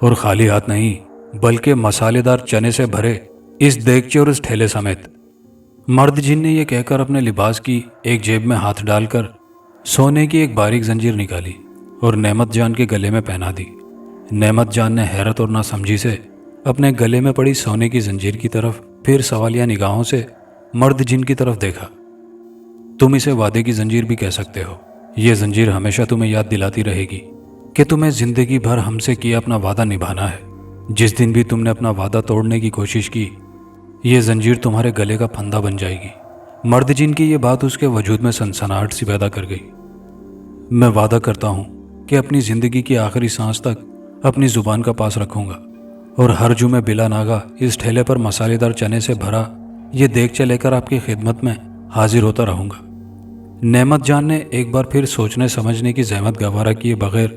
اور خالی ہاتھ نہیں بلکہ مسالے دار چنے سے بھرے اس دیگچے اور اس ٹھیلے سمیت۔ مرد جن نے یہ کہہ کر اپنے لباس کی ایک جیب میں ہاتھ ڈال کر سونے کی ایک باریک زنجیر نکالی اور نعمت جان کے گلے میں پہنا دی۔ نعمت جان نے حیرت اور ناسمجھی سے اپنے گلے میں پڑی سونے کی زنجیر کی طرف پھر سوالیہ نگاہوں سے مرد جن کی طرف دیکھا۔ تم اسے وعدے کی زنجیر بھی کہہ سکتے ہو۔ یہ زنجیر ہمیشہ تمہیں یاد دلاتی رہے گی کہ تمہیں زندگی بھر ہم سے کیا اپنا وعدہ نبھانا ہے۔ جس دن بھی تم نے اپنا وعدہ توڑنے کی کوشش کی، یہ زنجیر تمہارے گلے کا پھندا بن جائے گی۔ مرد جن کی یہ بات اس کے وجود میں سنسناہٹ سی پیدا کر گئی۔ میں وعدہ کرتا ہوں کہ اپنی زندگی کی آخری سانس تک اپنی زبان کا پاس رکھوں گا اور ہر جمعے بلا ناغہ اس ٹھیلے پر مسالے دار چنے سے بھرا یہ دیگچہ لے کر آپ کی خدمت میں حاضر ہوتا رہوں گا۔ نعمت جان نے ایک بار پھر سوچنے سمجھنے کی زحمت گوارا کیے بغیر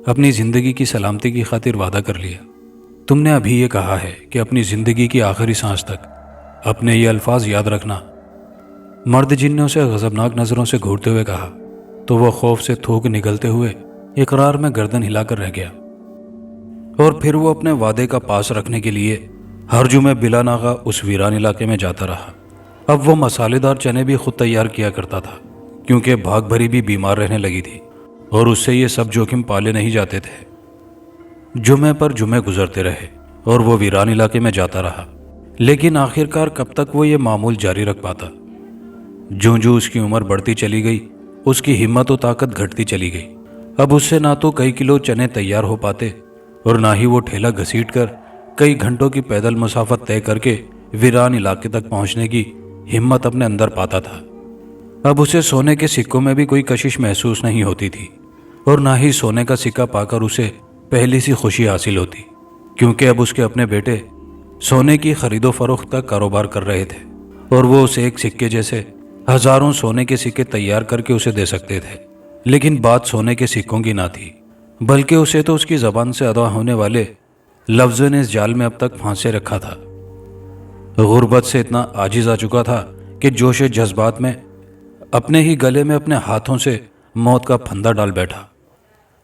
اپنی زندگی کی سلامتی کی خاطر وعدہ کر لیا۔ تم نے ابھی یہ کہا ہے کہ اپنی زندگی کی آخری سانس تک اپنے یہ الفاظ یاد رکھنا۔ مرد جن نے اسے غضبناک نظروں سے گھورتے ہوئے کہا تو وہ خوف سے تھوک نگلتے ہوئے اقرار میں گردن ہلا کر رہ گیا، اور پھر وہ اپنے وعدے کا پاس رکھنے کے لیے ہر جمعے بلا ناغہ اس ویران علاقے میں جاتا رہا۔ اب وہ مسالے دار چنے بھی خود تیار کیا کرتا تھا، کیونکہ بھاگ بھری بھی بیمار رہنے لگی تھی اور اس سے یہ سب جوخم پالے نہیں جاتے تھے۔ جمعے پر جمعے گزرتے رہے اور وہ ویران علاقے میں جاتا رہا، لیکن آخرکار کب تک وہ یہ معمول جاری رکھ پاتا؟ جوں جوں اس کی عمر بڑھتی چلی گئی، اس کی ہمت و طاقت گھٹتی چلی گئی۔ اب اس سے نہ تو کئی کلو چنے تیار ہو پاتے اور نہ ہی وہ ٹھیلا گھسیٹ کر کئی گھنٹوں کی پیدل مسافت طے کر کے ویران علاقے تک پہنچنے کی ہمت اپنے اندر پاتا تھا۔ اب اسے سونے کے سکوں میں بھی کوئی کشش محسوس نہیں ہوتی تھی، اور نہ ہی سونے کا سکہ پا کر اسے پہلی سی خوشی حاصل ہوتی، کیونکہ اب اس کے اپنے بیٹے سونے کی خرید و فروخت کا کاروبار کر رہے تھے اور وہ اسے ایک سکے جیسے ہزاروں سونے کے سکے تیار کر کے اسے دے سکتے تھے۔ لیکن بات سونے کے سکوں کی نہ تھی، بلکہ اسے تو اس کی زبان سے ادا ہونے والے لفظوں نے اس جال میں اب تک پھانسے رکھا تھا۔ غربت سے اتنا عاجز آ چکا تھا کہ جوش جذبات میں اپنے ہی گلے میں اپنے ہاتھوں سے موت کا پھندا ڈال بیٹھا۔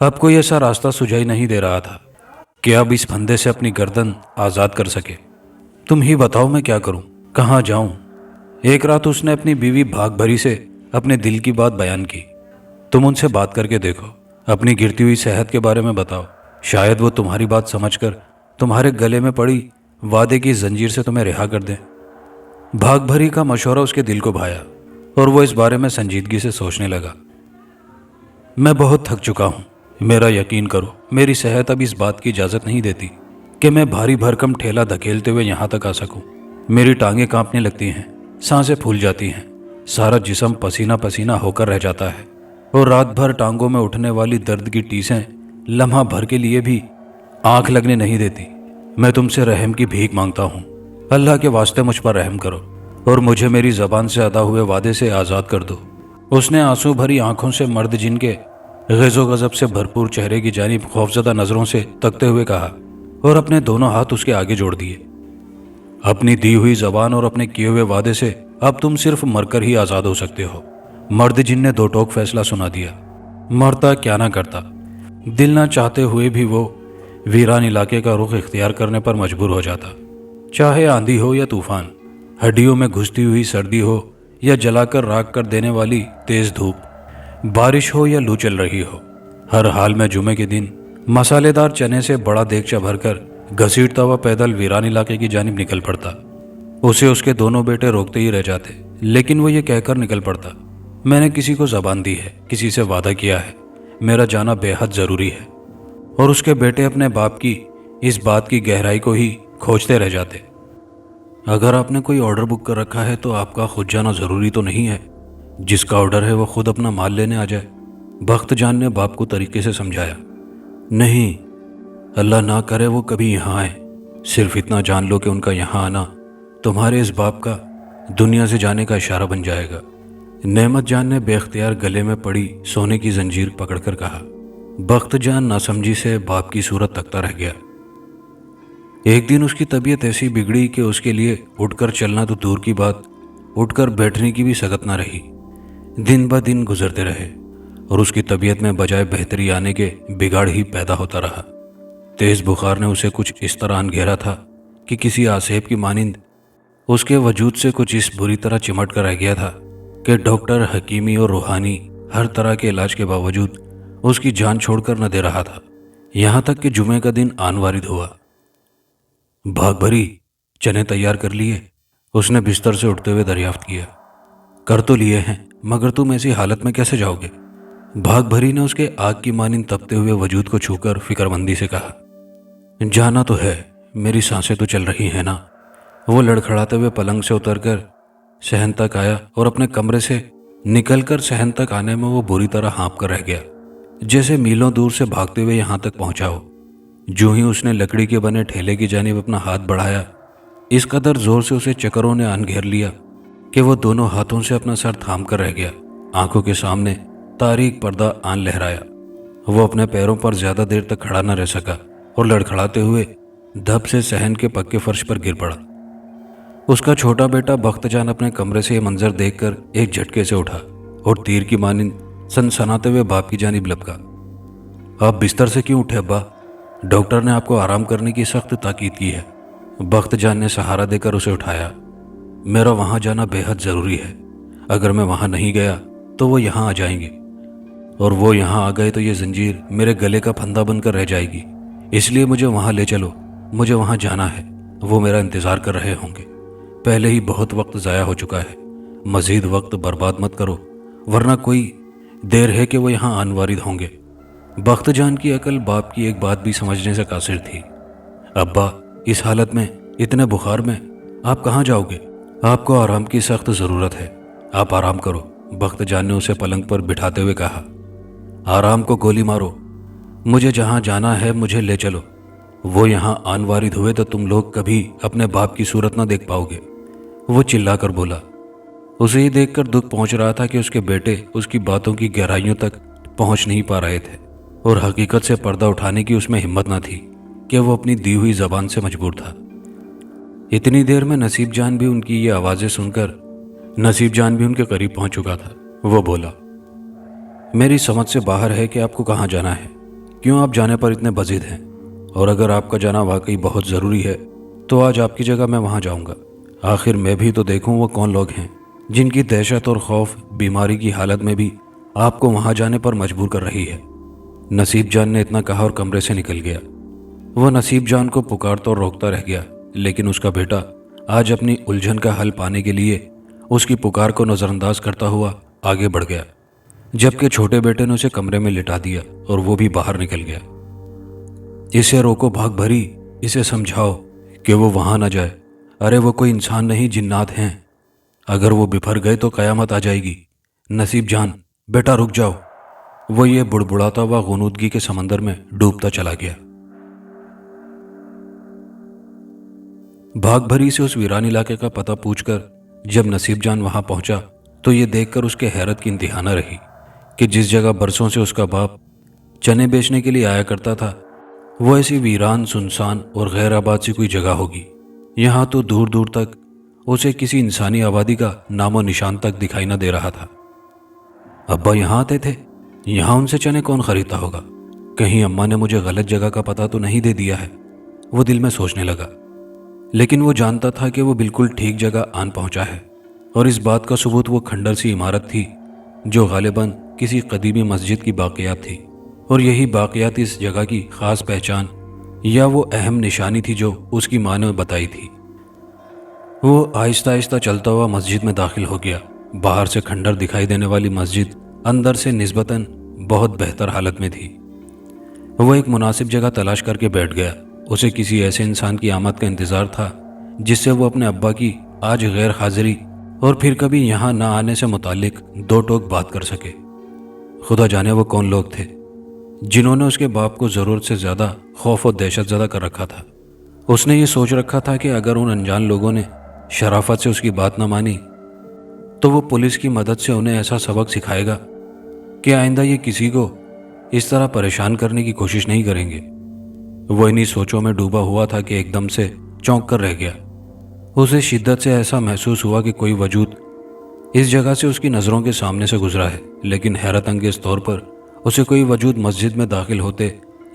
اب کوئی ایسا راستہ سجائی نہیں دے رہا تھا کہ اب اس پھندے سے اپنی گردن آزاد کر سکے۔ تم ہی بتاؤ میں کیا کروں، کہاں جاؤں؟ ایک رات اس نے اپنی بیوی بھاگ بھری سے اپنے دل کی بات بیان کی۔ تم ان سے بات کر کے دیکھو، اپنی گرتی ہوئی صحت کے بارے میں بتاؤ، شاید وہ تمہاری بات سمجھ کر تمہارے گلے میں پڑی وعدے کی زنجیر سے تمہیں رہا کر دیں۔ بھاگ بھری کا مشورہ اس کے دل کو بھایا اور وہ اس بارے میں سنجیدگی سے سوچنے لگا۔ میں بہت تھک چکا ہوں، میرا یقین کرو، میری صحت اب اس بات کی اجازت نہیں دیتی کہ میں بھاری بھرکم ٹھیلا دھکیلتے ہوئے یہاں تک آ سکوں۔ میری ٹانگیں کانپنے لگتی ہیں، سانسیں پھول جاتی ہیں، سارا جسم پسینہ پسینہ ہو کر رہ جاتا ہے، اور رات بھر ٹانگوں میں اٹھنے والی درد کی ٹیسیں لمحہ بھر کے لیے بھی آنکھ لگنے نہیں دیتی۔ میں تم سے رحم کی بھیک مانگتا ہوں، اللہ کے واسطے مجھ پر رحم کرو اور مجھے میری زبان سے ادا ہوئے وعدے سے آزاد کر دو۔ اس نے آنسو بھری آنکھوں سے مرد جن کے غیظ و غضب سے بھرپور چہرے کی جانب خوفزدہ نظروں سے تکتے ہوئے کہا، اور اپنے دونوں ہاتھ اس کے آگے جوڑ دیے۔ اپنی دی ہوئی زبان اور اپنے کیے ہوئے وعدے سے اب تم صرف مر کر ہی آزاد ہو سکتے ہو۔ مرد جن نے دو ٹوک فیصلہ سنا دیا، مرتا کیا نہ کرتا۔ دل نہ چاہتے ہوئے بھی وہ ویران علاقے کا رخ اختیار کرنے پر مجبور ہو جاتا، چاہے آندھی ہو یا طوفان، ہڈیوں میں گھستی ہوئی سردی ہو یا جلا کر راکھ کر دینے والی تیز دھوپ، بارش ہو یا لو چل رہی ہو۔ ہر حال میں جمعے کے دن مسالے دار چنے سے بڑا دیگچہ بھر کر گھسیٹتا ہوا پیدل ویران علاقے کی جانب نکل پڑتا۔ اسے اس کے دونوں بیٹے روکتے ہی رہ جاتے، لیکن وہ یہ کہہ کر نکل پڑتا، میں نے کسی کو زبان دی ہے، کسی سے وعدہ کیا ہے، میرا جانا بے حد ضروری ہے۔ اور اس کے بیٹے اپنے باپ کی اس بات کی گہرائی کو ہی کھوجتے رہ جاتے۔ اگر آپ نے کوئی آرڈر بک کر رکھا ہے تو آپ کا خود جانا ضروری تو نہیں ہے، جس کا آرڈر ہے وہ خود اپنا مال لینے آ جائے۔ بخت جان نے باپ کو طریقے سے سمجھایا۔ نہیں، اللہ نہ کرے وہ کبھی یہاں آئے، صرف اتنا جان لو کہ ان کا یہاں آنا تمہارے اس باپ کا دنیا سے جانے کا اشارہ بن جائے گا۔ نعمت جان نے بے اختیار گلے میں پڑی سونے کی زنجیر پکڑ کر کہا۔ بخت جان ناسمجھی سے باپ کی صورت تکتا رہ گیا۔ ایک دن اس کی طبیعت ایسی بگڑی کہ اس کے لیے اٹھ کر چلنا تو دور کی بات، اٹھ کر بیٹھنے کی بھی سگت نہ رہی۔ دن بہ دن گزرتے رہے اور اس کی طبیعت میں بجائے بہتری آنے کے بگاڑ ہی پیدا ہوتا رہا۔ تیز بخار نے اسے کچھ اس طرح گھیرا تھا کہ کسی آسیب کی مانند اس کے وجود سے کچھ اس بری طرح چمٹ کر رہ گیا تھا کہ ڈاکٹر حکیمی اور روحانی ہر طرح کے علاج کے باوجود اس کی جان چھوڑ کر نہ دے رہا تھا۔ یہاں تک کہ جمعے کا دن آن وارد ہوا۔ بھاگ بھری، چنے تیار کر لیے؟ اس نے بستر سے اٹھتے ہوئے دریافت کیا۔ کر تو لیے ہیں، مگر تم ایسی حالت میں کیسے جاؤ گے؟ بھاگ بھری نے اس کے آگ کی مانند تپتے ہوئے وجود کو چھو کر فکر مندی سے کہا۔ جانا تو ہے، میری سانسیں تو چل رہی ہیں نا۔ وہ لڑکھڑاتے ہوئے پلنگ سے اتر کر صحن تک آیا اور اپنے کمرے سے نکل کر صحن تک آنے میں وہ بری طرح ہانپ کر رہ گیا، جیسے میلوں دور سے بھاگتے ہوئے یہاں تک پہنچا ہو۔ جو ہی اس نے لکڑی کے بنے ٹھیلے کی جانب اپنا ہاتھ بڑھایا، اس قدر زور سے اسے چکروں نے آن گھیر لیا کہ وہ دونوں ہاتھوں سے اپنا سر تھام کر رہ گیا۔ آنکھوں کے سامنے تاریک پردہ آن لہرایا۔ وہ اپنے پیروں پر زیادہ دیر تک کھڑا نہ رہ سکا اور لڑکھڑاتے ہوئے دھپ سے صحن کے پکے فرش پر گر پڑا۔ اس کا چھوٹا بیٹا بخت جان اپنے کمرے سے یہ منظر دیکھ کر ایک جھٹکے سے اٹھا اور تیر کی مانند سنسناتے ہوئے باپ کی جانب لپکا۔ آپ بستر سے کیوں اٹھے ابا؟ ڈاکٹر نے آپ کو آرام کرنے کی سخت تاکید کی ہے۔ بخت جان نے سہارا دے کر اسے اٹھایا۔ میرا وہاں جانا بے حد ضروری ہے۔ اگر میں وہاں نہیں گیا تو وہ یہاں آ جائیں گے، اور وہ یہاں آ گئے تو یہ زنجیر میرے گلے کا پھندا بن کر رہ جائے گی۔ اس لیے مجھے وہاں لے چلو، مجھے وہاں جانا ہے۔ وہ میرا انتظار کر رہے ہوں گے۔ پہلے ہی بہت وقت ضائع ہو چکا ہے، مزید وقت برباد مت کرو، ورنہ کوئی دیر ہے کہ وہ یہاں آن وارد ہوں گے۔ بخت جان کی عقل باپ کی ایک بات بھی سمجھنے سے قاصر تھی۔ ابا، اس حالت میں، اتنے بخار میں آپ کہاں جاؤ گے؟ آپ کو آرام کی سخت ضرورت ہے، آپ آرام کرو۔ بخت جان نے اسے پلنگ پر بٹھاتے ہوئے کہا۔ آرام کو گولی مارو، مجھے جہاں جانا ہے مجھے لے چلو۔ وہ یہاں آن وارد ہوئے تو تم لوگ کبھی اپنے باپ کی صورت نہ دیکھ پاؤ گے، وہ چلا کر بولا۔ اسے یہ دیکھ کر دکھ پہنچ رہا تھا کہ اس کے بیٹے اس کی باتوں کی گہرائیوں تک پہنچ نہیں پا رہے تھے، اور حقیقت سے پردہ اٹھانے کی اس میں ہمت نہ تھی کہ وہ اپنی دی ہوئی زبان سے مجبور تھا۔ اتنی دیر میں نصیب جان بھی ان کی یہ آوازیں سن کر نصیب جان بھی ان کے قریب پہنچ چکا تھا۔ وہ بولا، میری سمجھ سے باہر ہے کہ آپ کو کہاں جانا ہے، کیوں آپ جانے پر اتنے بضد ہیں، اور اگر آپ کا جانا واقعی بہت ضروری ہے تو آج آپ کی جگہ میں وہاں جاؤں گا۔ آخر میں بھی تو دیکھوں وہ کون لوگ ہیں جن کی دہشت اور خوف بیماری کی حالت میں بھی آپ کو وہاں جانے پر مجبور کر رہی ہے۔ نصیب جان نے اتنا کہا اور کمرے سے نکل گیا۔ وہ نصیب جان کو پکارتا اور روکتا رہ گیا، لیکن اس کا بیٹا آج اپنی الجھن کا حل پانے کے لیے اس کی پکار کو نظر انداز کرتا ہوا آگے بڑھ گیا، جبکہ چھوٹے بیٹے نے اسے کمرے میں لٹا دیا اور وہ بھی باہر نکل گیا۔ اسے روکو بھاگ بھری، اسے سمجھاؤ کہ وہ وہاں نہ جائے۔ ارے وہ کوئی انسان نہیں، جنات ہیں، اگر وہ بپھر گئے تو قیامت آ جائے گی۔ نصیب جان، بیٹا رک جاؤ۔ وہ یہ بڑبڑاتا ہوا غنودگی کے سمندر میں ڈوبتا چلا گیا۔ بھاگ بھری سے اس ویران علاقے کا پتہ پوچھ کر جب نصیب جان وہاں پہنچا تو یہ دیکھ کر اس کے حیرت کی انتہا نہ رہی کہ جس جگہ برسوں سے اس کا باپ چنے بیچنے کے لیے آیا کرتا تھا، وہ ایسی ویران، سنسان اور غیر آباد سی کوئی جگہ ہوگی۔ یہاں تو دور دور تک اسے کسی انسانی آبادی کا نام و نشان تک دکھائی نہ دے رہا تھا۔ ابا یہاں آتے تھے، یہاں ان سے چنے کون خریدتا ہوگا؟ کہیں اماں نے مجھے غلط جگہ کا پتہ تو نہیں دے دیا ہے، وہ دل میں سوچنے لگا۔ لیکن وہ جانتا تھا کہ وہ بالکل ٹھیک جگہ آن پہنچا ہے، اور اس بات کا ثبوت وہ کھنڈر سی عمارت تھی جو غالباً کسی قدیمی مسجد کی باقیات تھی، اور یہی باقیات اس جگہ کی خاص پہچان یا وہ اہم نشانی تھی جو اس کی ماں نے بتائی تھی۔ وہ آہستہ آہستہ چلتا ہوا مسجد میں داخل ہو گیا۔ باہر سے کھنڈر دکھائی دینے والی مسجد اندر سے نسبتاً بہت بہتر حالت میں تھی۔ وہ ایک مناسب جگہ تلاش کر کے بیٹھ گیا۔ اسے کسی ایسے انسان کی آمد کا انتظار تھا جس سے وہ اپنے ابا کی آج غیر حاضری اور پھر کبھی یہاں نہ آنے سے متعلق دو ٹوک بات کر سکے۔ خدا جانے وہ کون لوگ تھے جنہوں نے اس کے باپ کو ضرورت سے زیادہ خوف و دہشت زدہ کر رکھا تھا۔ اس نے یہ سوچ رکھا تھا کہ اگر ان انجان لوگوں نے شرافت سے اس کی بات نہ مانی تو وہ پولیس کی مدد سے انہیں ایسا سبق سکھائے گا کہ آئندہ یہ کسی کو اس طرح پریشان کرنے کی کوشش نہیں کریں گے۔ وہ انہی سوچوں میں ڈوبا ہوا تھا کہ ایک دم سے چونک کر رہ گیا۔ اسے شدت سے ایسا محسوس ہوا کہ کوئی وجود اس جگہ سے اس کی نظروں کے سامنے سے گزرا ہے، لیکن حیرت انگیز طور پر اسے کوئی وجود مسجد میں داخل ہوتے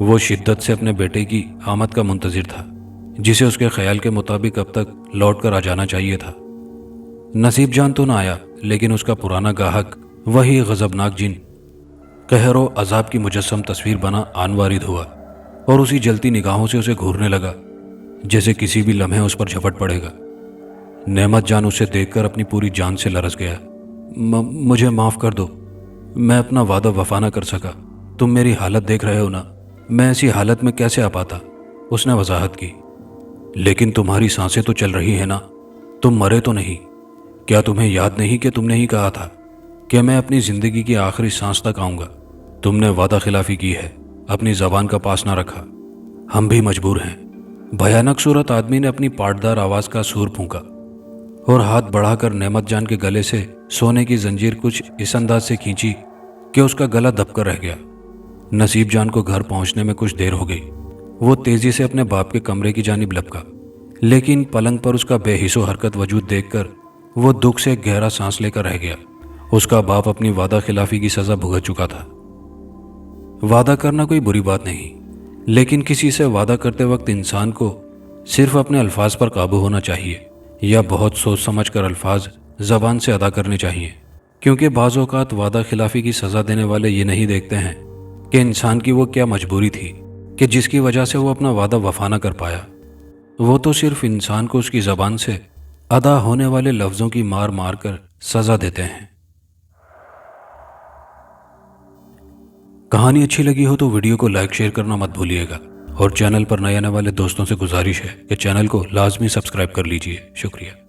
وہ شدت سے اپنے بیٹے کی آمد کا منتظر تھا، جسے اس کے خیال کے مطابق اب تک لوٹ کر آ جانا چاہیے تھا۔ نصیب جان تو نہ آیا، لیکن اس کا پرانا گاہک، وہی غضبناک جن، قہر و عذاب کی مجسم تصویر بنا آن وارد ہوا اور اسی جلتی نگاہوں سے اسے گھورنے لگا، جیسے کسی بھی لمحے اس پر جھپٹ پڑے گا۔ نعمت جان اسے دیکھ کر اپنی پوری جان سے لرز گیا۔ مجھے معاف کر دو، میں اپنا وعدہ وفا نہ کر سکا۔ تم میری حالت دیکھ رہے ہو نا، میں ایسی حالت میں کیسے آ پاتا؟ اس نے وضاحت کی۔ لیکن تمہاری سانسیں تو چل رہی ہیں نا، تم مرے تو نہیں؟ کیا تمہیں یاد نہیں کہ تم نے ہی کہا تھا کہ میں اپنی زندگی کی آخری سانس تک آؤں گا؟ تم نے وعدہ خلافی کی ہے، اپنی زبان کا پاس نہ رکھا۔ ہم بھی مجبور ہیں۔ بھیانک صورت آدمی نے اپنی پاٹدار آواز کا سور پھونکا اور ہاتھ بڑھا کر نعمت جان کے گلے سے سونے کی زنجیر کچھ اس انداز سے کھینچی کہ اس کا گلا دب کر رہ گیا۔ نصیب جان کو گھر پہنچنے میں کچھ دیر ہو گئی۔ وہ تیزی سے اپنے باپ کے کمرے کی جانب لپکا، لیکن پلنگ پر اس کا بے حس و حرکت وجود دیکھ کر وہ دکھ سے ایک گہرا سانس لے کر رہ گیا۔ اس کا باپ اپنی وعدہ خلافی کی سزا بھگت چکا تھا۔ وعدہ کرنا کوئی بری بات نہیں، لیکن کسی سے وعدہ کرتے وقت انسان کو صرف اپنے الفاظ پر قابو ہونا چاہیے، یا بہت سوچ سمجھ کر الفاظ زبان سے ادا کرنے چاہیے، کیونکہ بعض اوقات وعدہ خلافی کی سزا دینے والے یہ نہیں دیکھتے ہیں کہ انسان کی وہ کیا مجبوری تھی کہ جس کی وجہ سے وہ اپنا وعدہ وفا نہ کر پایا۔ وہ تو صرف انسان کو اس کی زبان سے ادا ہونے والے لفظوں کی مار مار کر سزا دیتے ہیں۔ کہانی اچھی لگی ہو تو ویڈیو کو لائک شیئر کرنا مت بھولیے گا، اور چینل پر نئے آنے والے دوستوں سے گزارش ہے کہ چینل کو لازمی سبسکرائب کر لیجئے۔ شکریہ۔